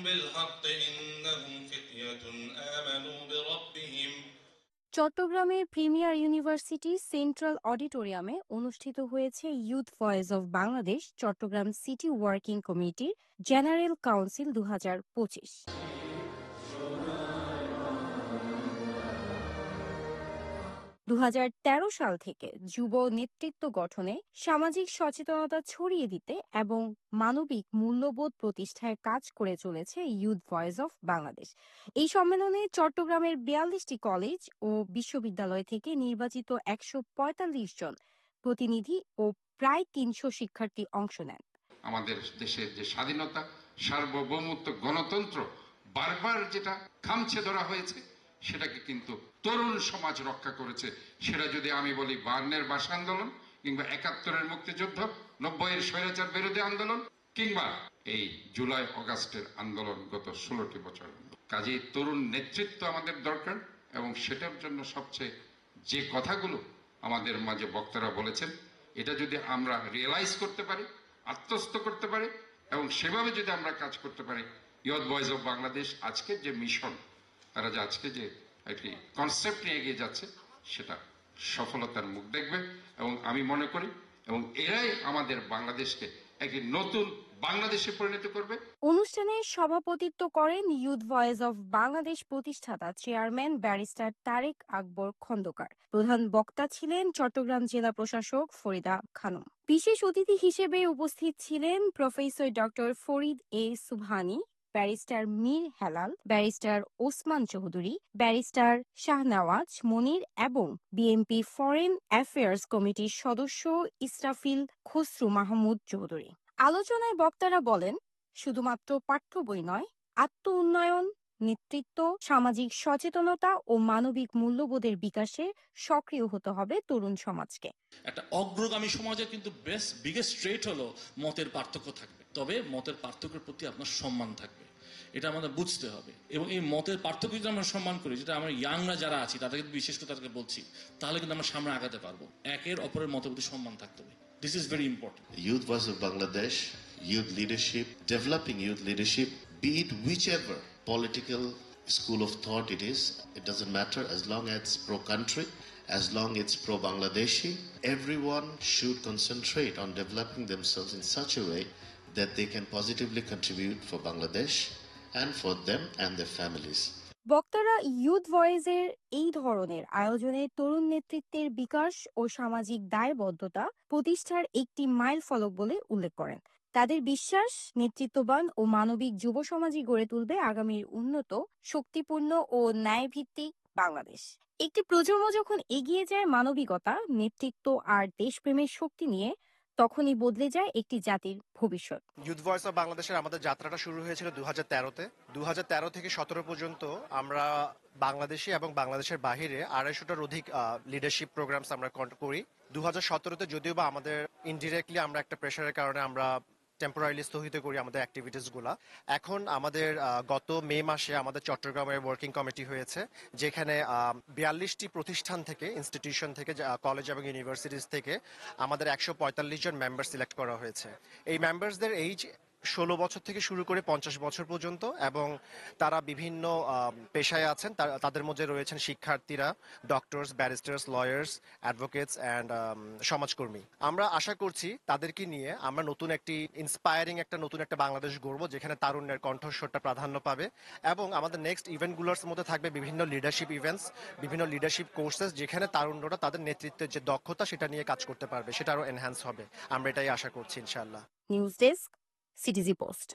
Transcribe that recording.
بالحق إنهم فتية آمنوا بربهم। চট্টগ্রামের premier university central অডিটোরিয়ামে অনুষ্ঠিত হয়েছে youth voice of Bangladesh Chattogram city working কমিটির জেনারেল কাউন্সিল 2025। 2013 সাল থেকে যুব নেতৃত্ব গঠনে, সামাজিক সচেতনতা ছড়িয়ে দিতে এবং মানবিক মূল্যবোধ প্রতিষ্ঠায় কাজ করে চলেছে ইউথ ভয়েস অফ বাংলাদেশ। এই সম্মেলনে চট্টগ্রামের 42টি কলেজ ও বিশ্ববিদ্যালয় থেকে নির্বাচিত 145 জন প্রতিনিধি ও প্রায় 300 শিক্ষার্থী অংশ নেন। আমাদের দেশের যে স্বাধীনতা, সার্বভৌমত্ব, গণতন্ত্র বারবার যেটা খামছে ধরা হয়েছে, সেটাকে কিন্তু তরুণ সমাজ রক্ষা করেছে। সেটা যদি আমি বলি 52-এর ভাষা আন্দোলন, কিংবা 71-এর মুক্তিযুদ্ধ, 90-এর স্বৈরাচার বিরোধী আন্দোলন, কিংবা এই জুলাই অগাস্টের আন্দোলন গত 16টি বছর। কাজেই তরুণ নেতৃত্ব আমাদের দরকার, এবং সেটার জন্য সবচেয়ে যে কথাগুলো আমাদের মাঝে বক্তারা বলেছেন, এটা যদি আমরা রিয়েলাইজ করতে পারি, আত্মস্থ করতে পারি, এবং সেভাবে যদি আমরা কাজ করতে পারি, ইউথ ভয়েস অফ বাংলাদেশ আজকের যে মিশন, তারা যে আজকে যে একটি কনসেপ্ট নিয়ে এগিয়ে যাচ্ছে, সেটা সফলতার মুখ দেখবে। এবং আমি মনে করি, এবং এরাই আমাদের বাংলাদেশকে একটি নতুন বাংলাদেশে পরিণত করবে। অনুষ্ঠানে সভাপতিত্ব করেন ইউথ ভয়েস অফ বাংলাদেশ প্রতিষ্ঠাতা চেয়ারম্যান ব্যারিস্টার তারেক আকবর খন্দকার। প্রধান বক্তা ছিলেন চট্টগ্রাম জেলা প্রশাসক ফরিদা খানম। বিশেষ অতিথি হিসেবে উপস্থিত ছিলেন professor doctor Farid A Subhani, barrister Mir Helal, barrister Osman Chowdhury, barrister Shahnawaz Monir এবং বিএনপি ফরেন অ্যাফেয়ার্স কমিটির সদস্য ইসরাফিল খসরু মাহমুদ চৌধুরী। আলোচনায় বক্তারা বলেন, শুধুমাত্র পাঠ্য বই নয়, আত্ম উন্নয়ন, নেতৃত্ব, সামাজিক সচেতনতা ও মানবিক মূল্যবোধের বিকাশে সক্রিয় হতে হবে তরুণ সমাজকে। একটা অগ্রগামী সমাজের কিন্তু বিগেস্ট ট্রেট হলো মতের পার্থক্য থাকবে, তবে মতের পার্থক্যের প্রতি আপনার সম্মান থাকবে। এটা আমাদের বুঝতে হবে। এবং এই মতের পার্থক্য যদি আমরা সম্মান করি, যেটা আমরা ইয়াংরা যারা আছি তাদেরকে বিশেষ করে তাদেরকে বলছি, তাহলে কিন্তু আমরা সামনে আগাতে পারবো। একের অপরের মতের প্রতি সম্মান থাকতে হবে। This is very important. Youth Voice of Bangladesh, youth leadership, developing youth leadership, be it whichever political school of thought it is, it doesn't matter, as long as it's pro-country, as long as it's pro-Bangladeshi, everyone should concentrate on developing themselves in such a way that they can positively contribute for Bangladesh and for them and their families. বক্তারা youth ভয়েসের এই ধরনের আয়োজনে তরুণ নেতৃত্বের বিকাশ ও সামাজিক দায়বদ্ধতা প্রতিষ্ঠার একটি মাইল ফলক বলে উল্লেখ করেন। তাদের বিশ্বাস, নেতৃত্ববান ও মানবিক যুব সমাজই গড়ে তুলবে আগামীর উন্নত, শক্তিপূর্ণ ও ন্যায়ভিত্তিক বাংলাদেশ। একটি প্রজন্ম যখন এগিয়ে যায় মানবিকতা, নেতৃত্ব আর দেশপ্রেমের শক্তি নিয়ে, তখনই বদলে যায় একটি জাতির ভবিষ্যৎ। ইউথ ভয়েস অফ বাংলাদেশের আমাদের যাত্রাটা শুরু হয়েছিল 2013-তে। 2013 থেকে 17 পর্যন্ত আমরা বাংলাদেশি এবং বাংলাদেশের বাহিরে 250টার অধিক লিডারশিপ প্রোগ্রামস আমরা করি। 2017-তে যদিও বা আমাদের ইনডিরেক্টলি আমরা একটা প্রেশারের কারণে আমরা টেম্পোরারিলি স্থগিত করি আমাদের অ্যাক্টিভিটিস গুলা। এখন আমাদের গত মে মাসে আমাদের চট্টগ্রামের ওয়ার্কিং কমিটি হয়েছে, যেখানে 42টি প্রতিষ্ঠান থেকে, ইনস্টিটিউশন থেকে, কলেজ এবং ইউনিভার্সিটিস থেকে আমাদের 145 জন মেম্বার সিলেক্ট করা হয়েছে। এই মেম্বারসদের এইজ 16 বছর থেকে শুরু করে 50 বছর পর্যন্ত, এবং তারা বিভিন্ন পেশায় আছেন। তাদের মধ্যে রয়েছেন শিক্ষার্থীরা, doctors, barristers, lawyers, advocates and সমাজকর্মী। আমরা আশা করছি তাদেরকে নিয়ে আমরা নতুন একটা বাংলাদেশ গড়ব, যেখানে তারুণ্যের কণ্ঠস্বরটা প্রাধান্য পাবে। এবং আমাদের নেক্সট ইভেন্টগুলোর মধ্যে থাকবে বিভিন্ন লিডারশিপ ইভেন্টস, বিভিন্ন লিডারশিপ কোর্সেস, যেখানে তারুণ্যরা তাদের নেতৃত্বের যে দক্ষতা সেটা নিয়ে কাজ করতে পারবে, সেটা আরো এনহ্যান্স হবে। আমরা এটাই আশা করছি ইনশাআল্লাহ। News desk, CTG post.